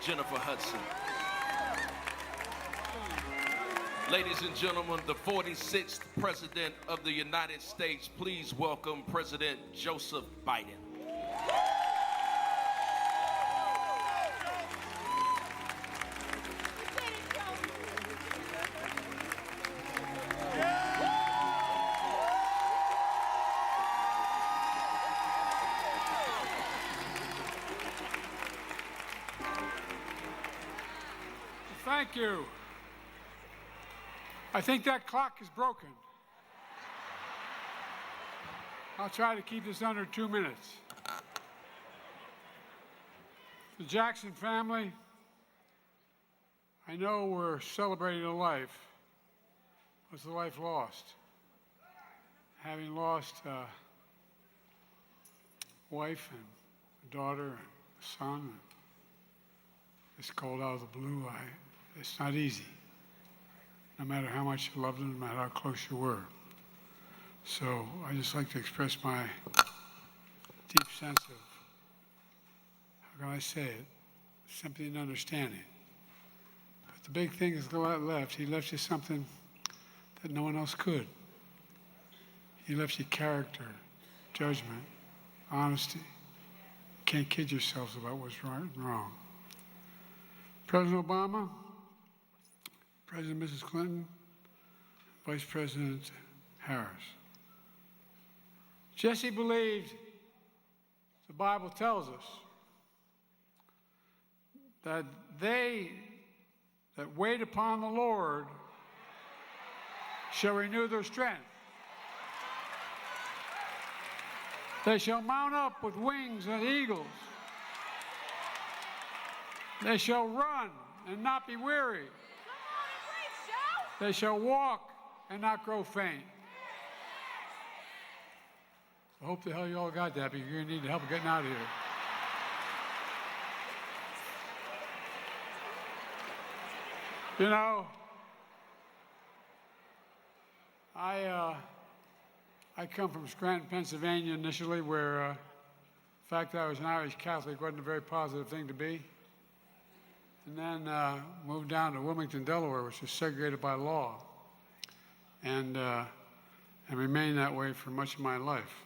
Jennifer Hudson. Ladies and gentlemen, the 46th President of the United States, please welcome President Joseph Biden. Thank you. I think that clock is broken. I'll try to keep this under 2 minutes. The Jackson family, I know we're celebrating a life. What's the life lost? Having lost a wife and a daughter and a son. It's cold out of the blue. It's not easy, no matter how much you loved them, no matter how close you were. So I just like to express my deep sense of, how can I say it, sympathy and understanding. But the big thing is he left you something that no one else could. He left you character, judgment, honesty. You can't kid yourselves about what's right and wrong. President Obama, President Mrs. Clinton, Vice President Harris. Jesse believed, the Bible tells us, that they that wait upon the Lord shall renew their strength. They shall mount up with wings as eagles. They shall run and not be weary. They shall walk and not grow faint. I hope the hell you all got that, because you're going to need help getting out of here. You know, I come from Scranton, Pennsylvania initially, where the fact that I was an Irish Catholic wasn't a very positive thing to be. And then moved down to Wilmington, Delaware, which was segregated by law, and remained that way for much of my life.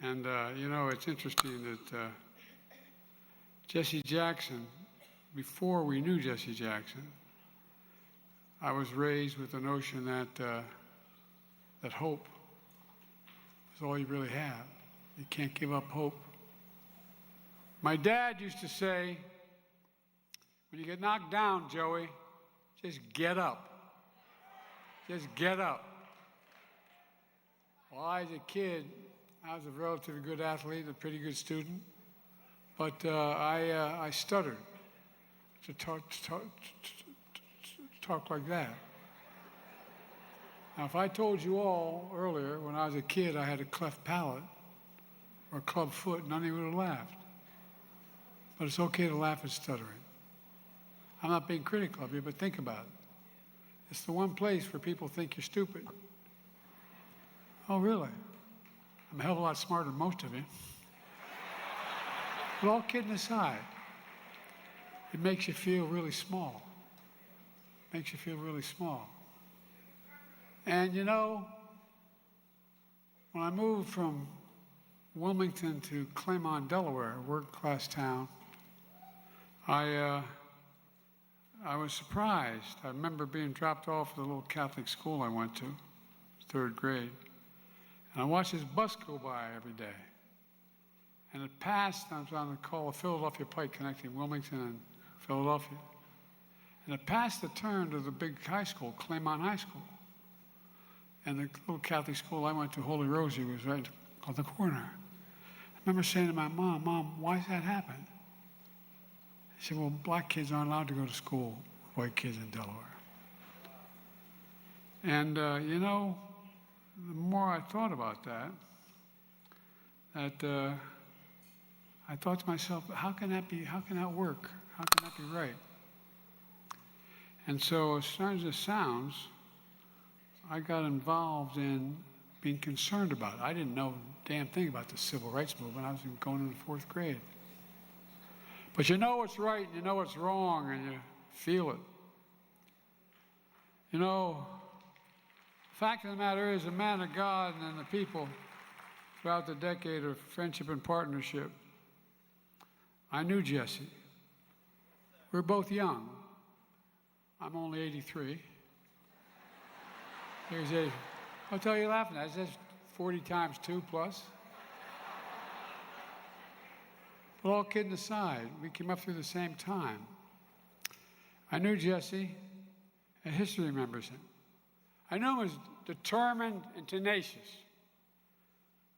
And you know, it's interesting that Jesse Jackson, before we knew Jesse Jackson, I was raised with the notion that that hope is all you really have. You can't give up hope. My dad used to say, when you get knocked down, Joey, just get up. Just get up. Well, I, as a kid, I was a relatively good athlete, a pretty good student, but I stuttered to talk like that. Now, if I told you all earlier, when I was a kid, I had a cleft palate or a club foot, none of you would have laughed. But it's okay to laugh at stuttering. I'm not being critical of you, but think about it. It's the one place where people think you're stupid. Oh, really? I'm a hell of a lot smarter than most of you. But all kidding aside, it makes you feel really small. Makes you feel really small. And you know, when I moved from Wilmington to Claymont, Delaware, a working-class town, I was surprised. I remember being dropped off at a little Catholic school I went to, 3rd grade. And I watched this bus go by every day. And it passed, I was on the call of Philadelphia Pike connecting Wilmington and Philadelphia. And it passed the turn to the big high school, Claymont High School. And the little Catholic school I went to, Holy Rosie, was right on the corner. I remember saying to my mom, "Mom, why does that happen?" She said, "Well, black kids aren't allowed to go to school with white kids in Delaware." And, you know, the more I thought about that, I thought to myself, how can that be, how can that work? How can that be right? And so, as strange as it sounds, I got involved in being concerned about it. I didn't know a damn thing about the civil rights movement. I was going into 4th grade. But you know what's right and you know what's wrong and you feel it. You know, the fact of the matter is, the man of God and the people throughout the decade of friendship and partnership, I knew Jesse. We were both young. I'm only 83. Here's 80. I'll tell you laughing at. That's 40 times 2 plus. But all kidding aside, we came up through the same time. I knew Jesse, and history remembers him. I knew him was determined and tenacious.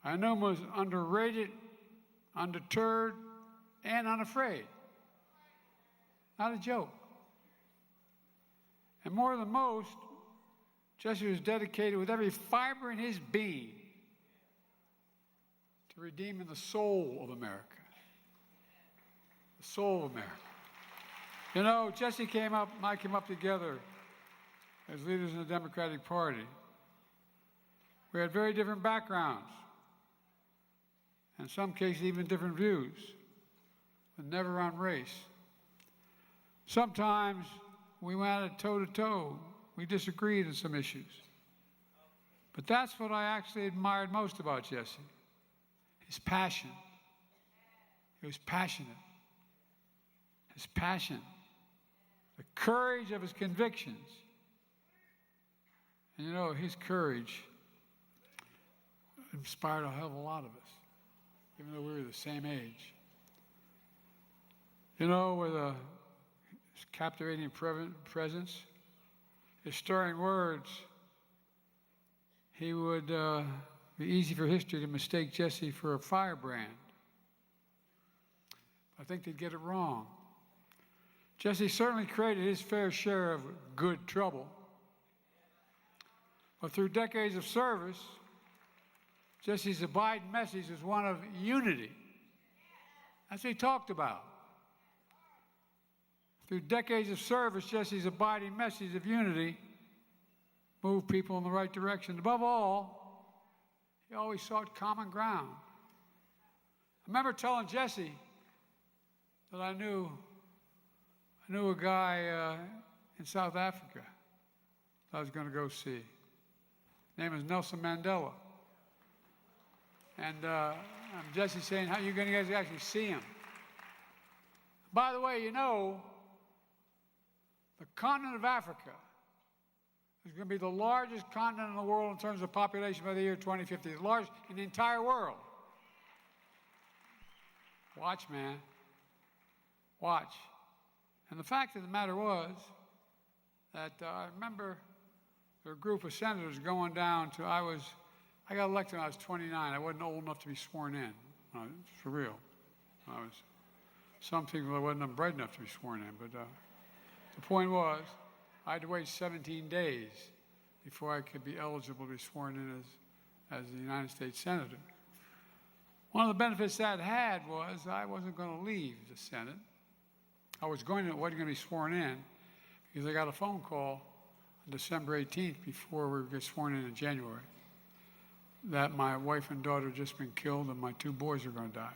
I knew him was underrated, undeterred, and unafraid. Not a joke. And more than most, Jesse was dedicated with every fiber in his being to redeeming the soul of America. The soul of America. You know, Jesse came up, and I came up together as leaders in the Democratic Party. We had very different backgrounds, in some cases even different views, but never on race. Sometimes we went at toe-to-toe. We disagreed on some issues. But that's what I actually admired most about Jesse, his passion. He was passionate. His passion, the courage of his convictions. And you know, his courage inspired a hell of a lot of us, even though we were the same age. You know, with his captivating presence, his stirring words, he would be easy for history to mistake Jesse for a firebrand. I think they'd get it wrong. Jesse certainly created his fair share of good trouble. But through decades of service, Jesse's abiding message is one of unity. That's what he talked about. Through decades of service, Jesse's abiding message of unity moved people in the right direction. Above all, he always sought common ground. I remember telling Jesse that I knew a guy in South Africa that I was going to go see. His name is Nelson Mandela. And Jesse saying, how are you going to guys actually see him? By the way, you know, the continent of Africa is going to be the largest continent in the world in terms of population by the year 2050, the largest in the entire world. Watch, man. Watch. And the fact of the matter was that I remember there were a group of senators going down to, I got elected when I was 29. I wasn't old enough to be sworn in. For real. Some people I wasn't bright enough to be sworn in, but the point was, I had to wait 17 days before I could be eligible to be sworn in as a United States Senator. One of the benefits that had was I wasn't going to leave the Senate. I wasn't going to be sworn in because I got a phone call on December 18th before we would get sworn in January that my wife and daughter had just been killed and my 2 boys are going to die.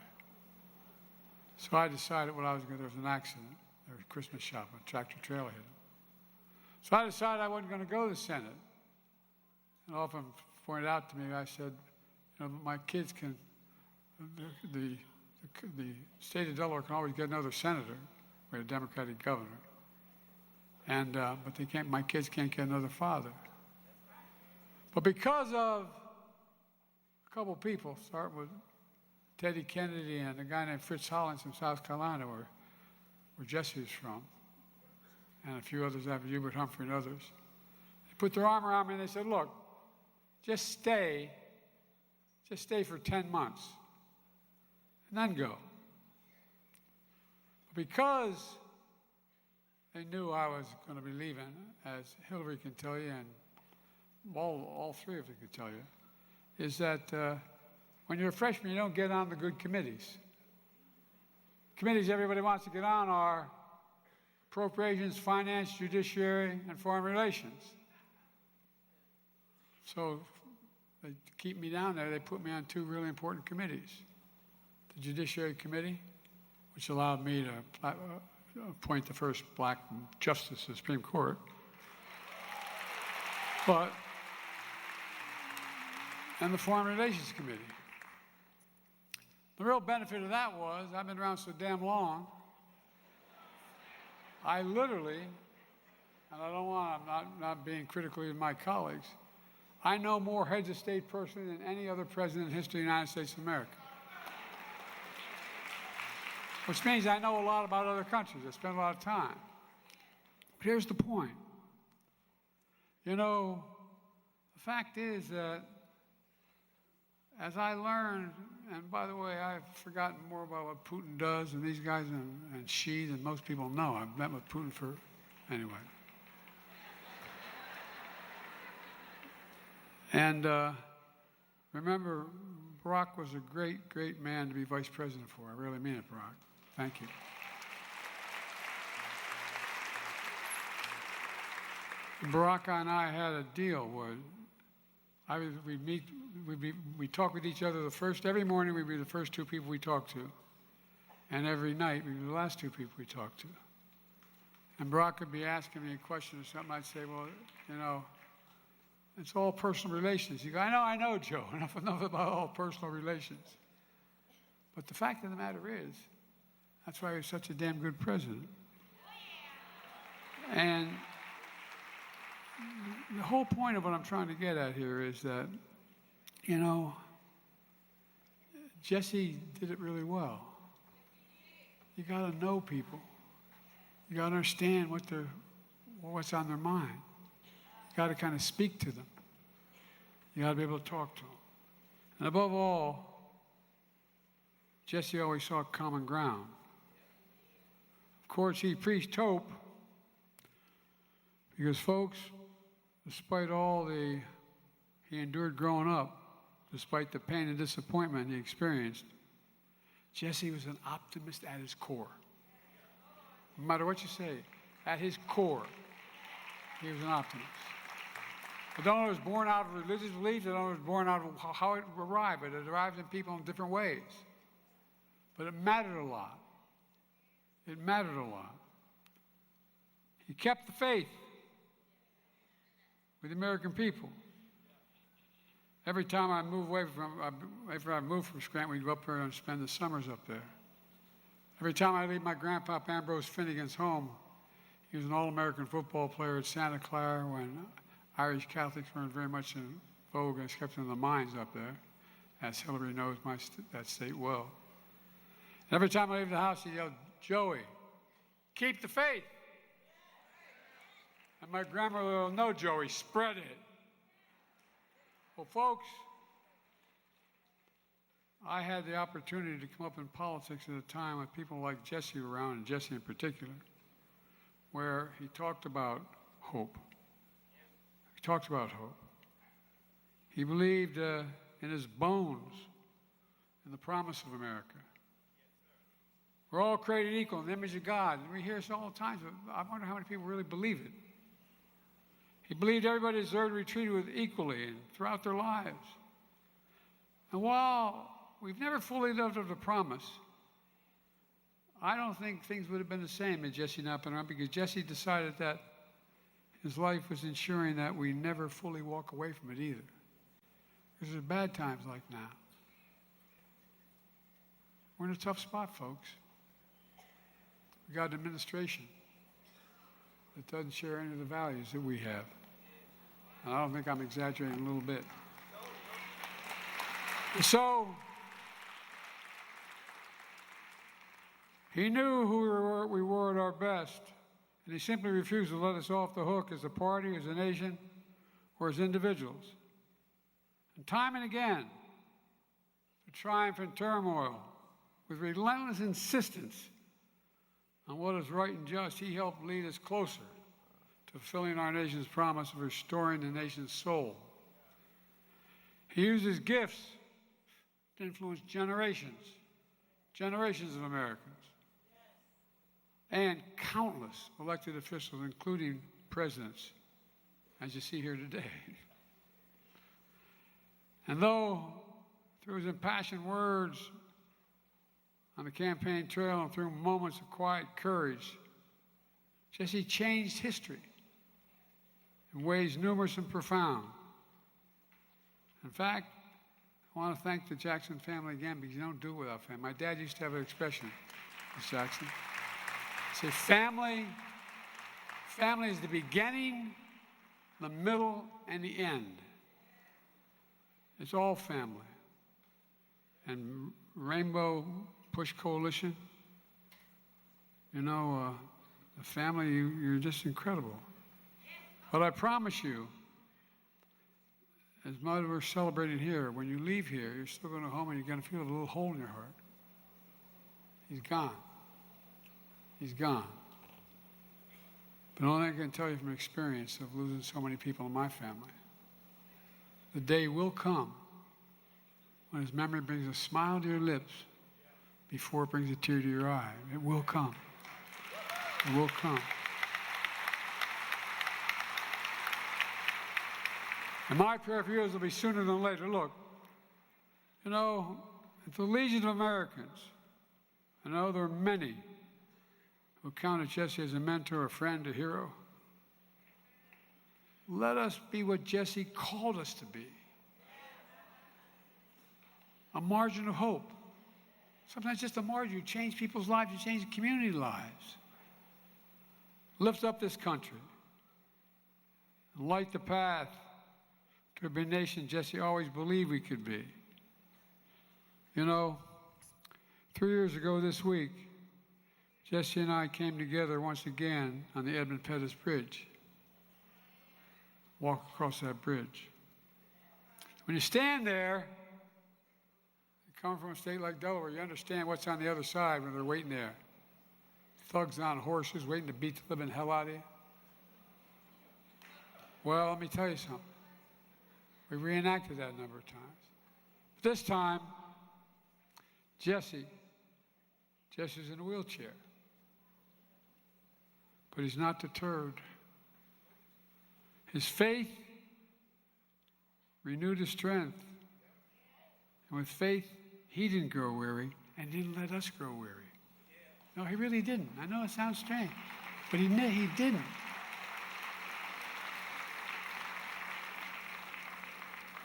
So I decided there was an accident. There was Christmas shopping, a tractor trailer hit him. So I decided I wasn't going to go to the Senate. And often pointed out to me, I said, you know, my kids can, the state of Delaware can always get another senator. We had a Democratic governor. And, but they can't, my kids can't get another father. But because of a couple of people, starting with Teddy Kennedy and a guy named Fritz Hollins from South Carolina, where Jesse was from, and a few others after Hubert Humphrey and others, they put their arm around me and they said, look, just stay for 10 months and then go. Because they knew I was going to be leaving, as Hillary can tell you, and all 3 of them can tell you, is that when you're a freshman, you don't get on the good committees. Committees everybody wants to get on are appropriations, finance, judiciary, and foreign relations. So to keep me down there, they put me on 2 really important committees. The Judiciary Committee, which allowed me to appoint the first black justice to the Supreme Court. And the Foreign Relations Committee. The real benefit of that was, I've been around so damn long, I literally, and I don't want, I'm not being critical of my colleagues, I know more heads of state personally than any other president in history of the United States of America. Which means I know a lot about other countries. I spend a lot of time. But here's the point. You know, the fact is that as I learned, and by the way, I've forgotten more about what Putin does and these guys and Xi than most people know. I've met with Putin anyway. And remember, Barack was a great, great man to be vice president for. I really mean it, Barack. Thank you. Barack and I had a deal where we'd talk with each other every morning we'd be the first two people we talked to. And every night we'd be the last two people we talked to. And Barack would be asking me a question or something. I'd say, well, you know, it's all personal relations. He'd go, I know, Joe. Enough about all personal relations. But the fact of the matter is, that's why he was such a damn good president. And the whole point of what I'm trying to get at here is that, you know, Jesse did it really well. You got to know people. You got to understand what's on their mind. You got to kind of speak to them. You got to be able to talk to them. And above all, Jesse always saw common ground. Of course, he preached hope because, folks, despite all he endured growing up, despite the pain and disappointment he experienced, Jesse was an optimist at his core. No matter what you say, at his core, he was an optimist. I don't know if it was born out of religious beliefs. I don't know if it was born out of how it arrived, but it arrived in people in different ways. But it mattered a lot. It mattered a lot. He kept the faith with the American people. Every time I moved from Scranton, we'd go up there and spend the summers up there. Every time I leave my grandpa Ambrose Finnegan's home, he was an All-American football player at Santa Clara when Irish Catholics weren't very much in vogue and kept in the mines up there, as Hillary knows that state well. And every time I leave the house, he yelled, Joey, keep the faith. And my grandmother will no, Joey, spread it. Well, folks, I had the opportunity to come up in politics at a time with people like Jesse around, and Jesse in particular, where he talked about hope. He talked about hope. He believed in his bones in the promise of America. We're all created equal in the image of God. And we hear this all the time, but I wonder how many people really believe it. He believed everybody deserved to be treated with equally and throughout their lives. And while we've never fully lived up to the promise, I don't think things would have been the same had Jesse not been around, because Jesse decided that his life was ensuring that we never fully walk away from it either. Because there's bad times like now. We're in a tough spot, folks. We got an administration that doesn't share any of the values that we have. And I don't think I'm exaggerating a little bit. So, he knew who we were at our best, and he simply refused to let us off the hook as a party, as a nation, or as individuals. And time and again, through triumph and turmoil, with relentless insistence on what is right and just, he helped lead us closer to fulfilling our nation's promise of restoring the nation's soul. He used his gifts to influence generations of Americans, and countless elected officials, including presidents, as you see here today. And though through his impassioned words on the campaign trail and through moments of quiet courage, Jesse changed history in ways numerous and profound. In fact, I want to thank the Jackson family again because you don't do it without family. My dad used to have an expression, Miss Jackson. Say, family is the beginning, the middle, and the end. It's all family. And Rainbow Push Coalition, you know, the family, you're just incredible. But I promise you, as much as we're celebrating here, when you leave here, you're still going to go home and you're going to feel a little hole in your heart. He's gone. He's gone. But the only thing I can tell you from experience of losing so many people in my family, the day will come when his memory brings a smile to your lips before it brings a tear to your eye. It will come. It will come. And my prayer for you is it'll be sooner than later. Look, you know, at the Legion of Americans, I know there are many who counted Jesse as a mentor, a friend, a hero. Let us be what Jesse called us to be. A margin of hope. Sometimes just a margin. You change people's lives, you change community lives. Lift up this country and light the path to be a nation Jesse always believed we could be. You know, 3 years ago this week, Jesse and I came together once again on the Edmund Pettus Bridge. Walk across that bridge. When you stand there, you come from a state like Delaware, you understand what's on the other side when they're waiting there. Thugs on horses waiting to beat the living hell out of you. Well, let me tell you something. We reenacted that a number of times. But this time, Jesse's in a wheelchair. But he's not deterred. His faith renewed his strength. And with faith, he didn't grow weary and didn't let us grow weary. No, he really didn't. I know it sounds strange, but he didn't.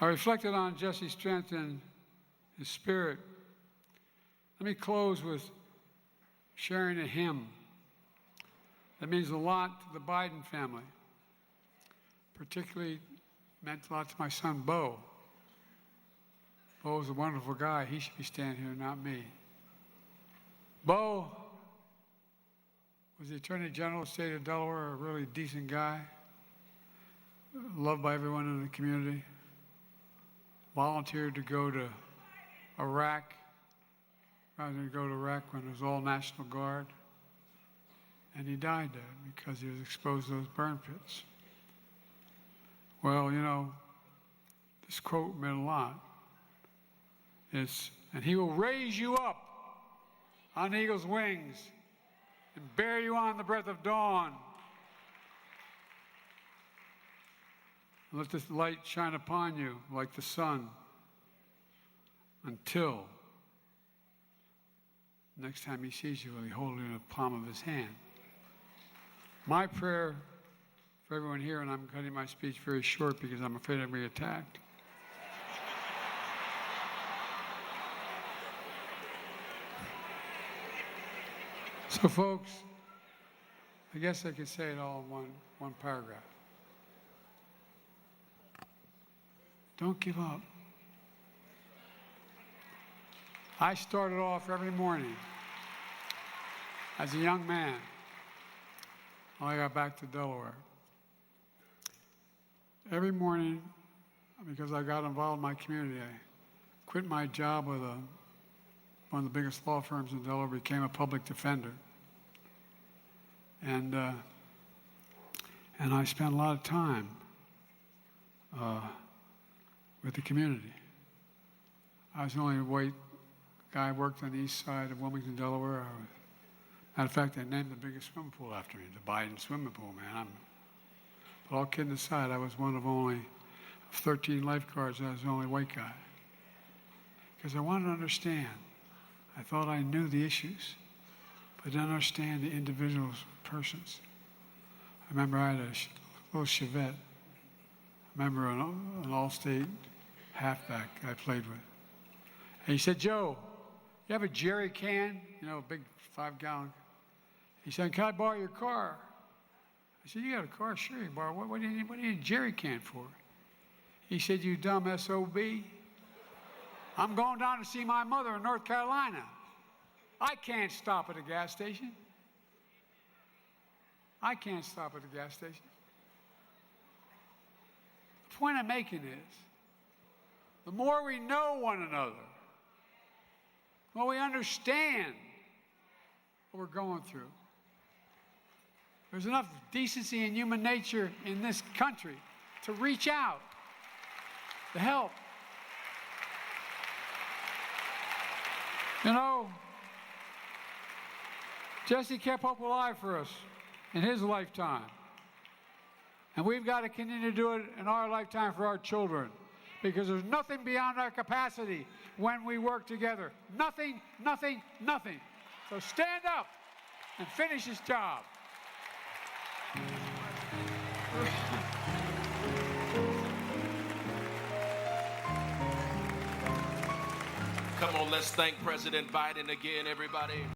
I reflected on Jesse's strength and his spirit. Let me close with sharing a hymn that means a lot to the Biden family. Particularly meant a lot to my son, Bo. Bo is a wonderful guy. He should be standing here, not me. Bo was the Attorney General of the state of Delaware, a really decent guy, loved by everyone in the community. Volunteered to go to Iraq, rather than go to Iraq when it was all National Guard. And he died there because he was exposed to those burn pits. Well, you know, this quote meant a lot. It's, and he will raise you up on eagle's wings and bear you on the breath of dawn. And let this light shine upon you like the sun until next time he sees you, he'll be holding in the palm of his hand. My prayer for everyone here, and I'm cutting my speech very short because I'm afraid I'll be attacked. So, folks, I guess I could say it all in one paragraph. Don't give up. I started off every morning as a young man when I got back to Delaware. Every morning, because I got involved in my community, I quit my job with one of the biggest law firms in Delaware, became a public defender. And I spent a lot of time with the community. I was the only white guy who worked on the east side of Wilmington, Delaware. Matter of fact, they named the biggest swimming pool after me, the Biden swimming pool, man. But all kidding aside, I was one of only 13 lifeguards. I was the only white guy. Because I wanted to understand I thought I knew the issues, but didn't understand the individual persons. I remember I had a little Chevette. I remember an all-state halfback I played with. And he said, Joe, you have a jerry can? You know, a big 5-gallon. He said, can I borrow your car? I said, you got a car? Sure, you can borrow. What do you need a jerry can for? He said, you dumb SOB. I'm going down to see my mother in North Carolina. I can't stop at a gas station. I can't stop at a gas station. The point I'm making is, the more we know one another, the more we understand what we're going through. There's enough decency and human nature in this country to reach out, to help. You know, Jesse kept hope alive for us in his lifetime. And we've got to continue to do it in our lifetime for our children, because there's nothing beyond our capacity when we work together. Nothing, nothing, nothing. So stand up and finish this job. Come on, let's thank President Biden again, everybody.